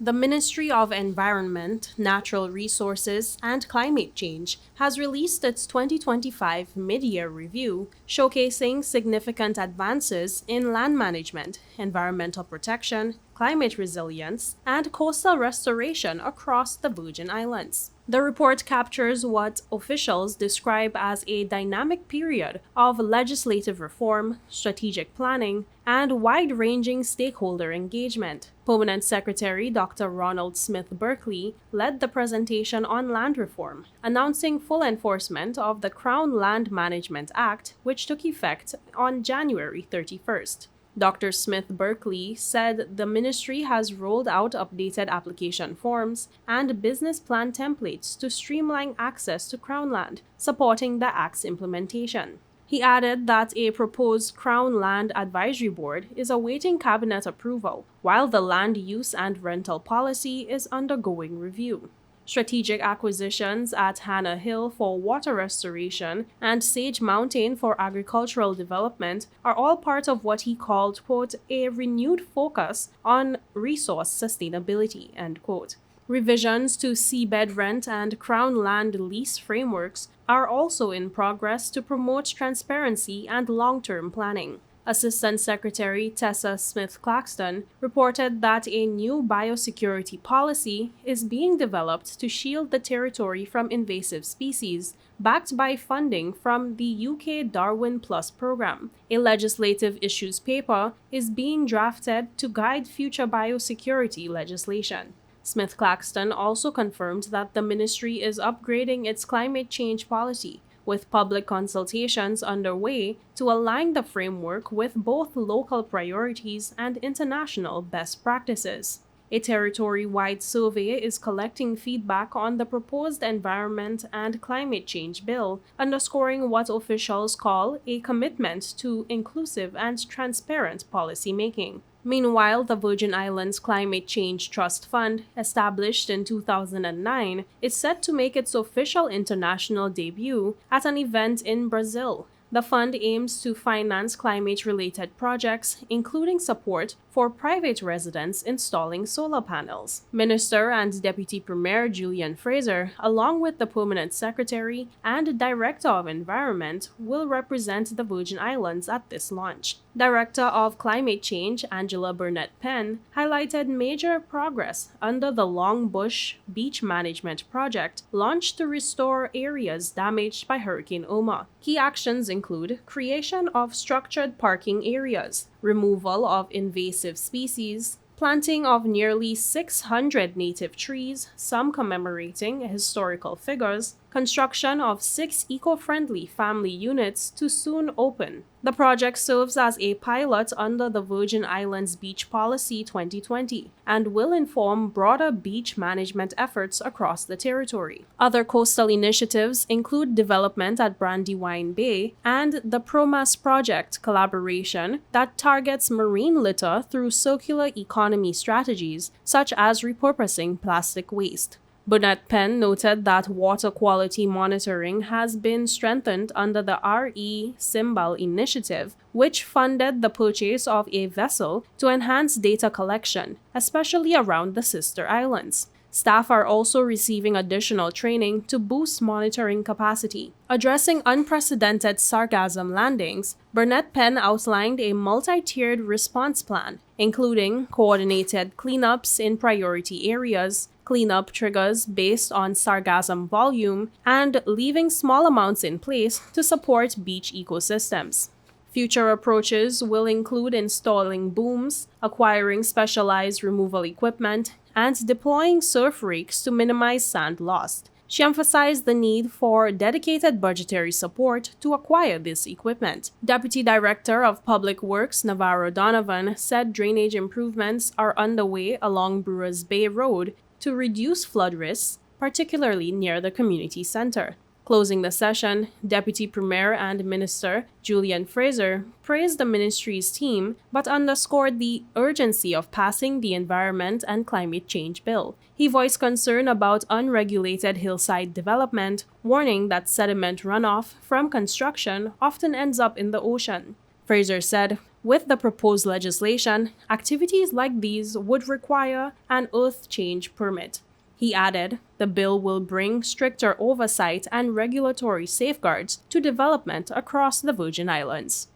The Ministry of Environment, Natural Resources, and Climate Change has released its 2025 mid-year review, showcasing significant advances in land management, environmental protection, climate resilience, and coastal restoration across the Virgin Islands. The report captures what officials describe as a dynamic period of legislative reform, strategic planning, and wide-ranging stakeholder engagement. Permanent Secretary Dr. Ronald Smith Berkeley led the presentation on land reform, announcing full enforcement of the Crown Land Management Act, which took effect on January 31st. Dr. Smith Berkeley said the ministry has rolled out updated application forms and business plan templates to streamline access to Crown land, supporting the Act's implementation. He added that a proposed Crown Land Advisory Board is awaiting cabinet approval, while the land use and rental policy is undergoing review. Strategic acquisitions at Hannah Hill for water restoration and Sage Mountain for agricultural development are all part of what he called, quote, a renewed focus on resource sustainability, end quote. Revisions to seabed rent and Crown land lease frameworks are also in progress to promote transparency and long-term planning. Assistant Secretary Tessa Smith-Claxton reported that a new biosecurity policy is being developed to shield the territory from invasive species, backed by funding from the UK Darwin Plus program. A legislative issues paper is being drafted to guide future biosecurity legislation. Smith-Claxton also confirmed that the ministry is upgrading its climate change policy, with public consultations underway to align the framework with both local priorities and international best practices. A territory-wide survey is collecting feedback on the proposed Environment and Climate Change Bill, underscoring what officials call a commitment to inclusive and transparent policymaking. Meanwhile, the Virgin Islands Climate Change Trust Fund, established in 2009, is set to make its official international debut at an event in Brazil. The fund aims to finance climate-related projects, including support for private residents installing solar panels. Minister and Deputy Premier Julian Fraser, along with the Permanent Secretary and Director of Environment, will represent the Virgin Islands at this launch. Director of Climate Change Angela Burnett-Penn highlighted major progress under the Longbush Beach Management Project launched to restore areas damaged by Hurricane Irma. Key actions include creation of structured parking areas, removal of invasive species, planting of nearly 600 native trees, some commemorating historical figures, construction of 6 eco-friendly family units to soon open. The project serves as a pilot under the Virgin Islands Beach Policy 2020 and will inform broader beach management efforts across the territory. Other coastal initiatives include development at Brandywine Bay and the PROMAS project collaboration that targets marine litter through circular economy strategies such as repurposing plastic waste. Burnett-Penn noted that water quality monitoring has been strengthened under the RE Symbol initiative, which funded the purchase of a vessel to enhance data collection, especially around the sister islands. Staff are also receiving additional training to boost monitoring capacity. Addressing unprecedented sargassum landings, Burnett-Penn outlined a multi-tiered response plan, including coordinated cleanups in priority areas, cleanup triggers based on sargassum volume, and leaving small amounts in place to support beach ecosystems. Future approaches will include installing booms, acquiring specialized removal equipment, and deploying surf rakes to minimize sand loss. She emphasized the need for dedicated budgetary support to acquire this equipment. Deputy Director of Public Works Navarro Donovan said drainage improvements are underway along Brewers Bay Road to reduce flood risks, particularly near the community center. Closing the session, Deputy Premier and Minister Julian Fraser praised the ministry's team but underscored the urgency of passing the Environment and Climate Change Bill. He voiced concern about unregulated hillside development, warning that sediment runoff from construction often ends up in the ocean. Fraser said, With the proposed legislation, activities like these would require an earth change permit. He added, the bill will bring stricter oversight and regulatory safeguards to development across the Virgin Islands.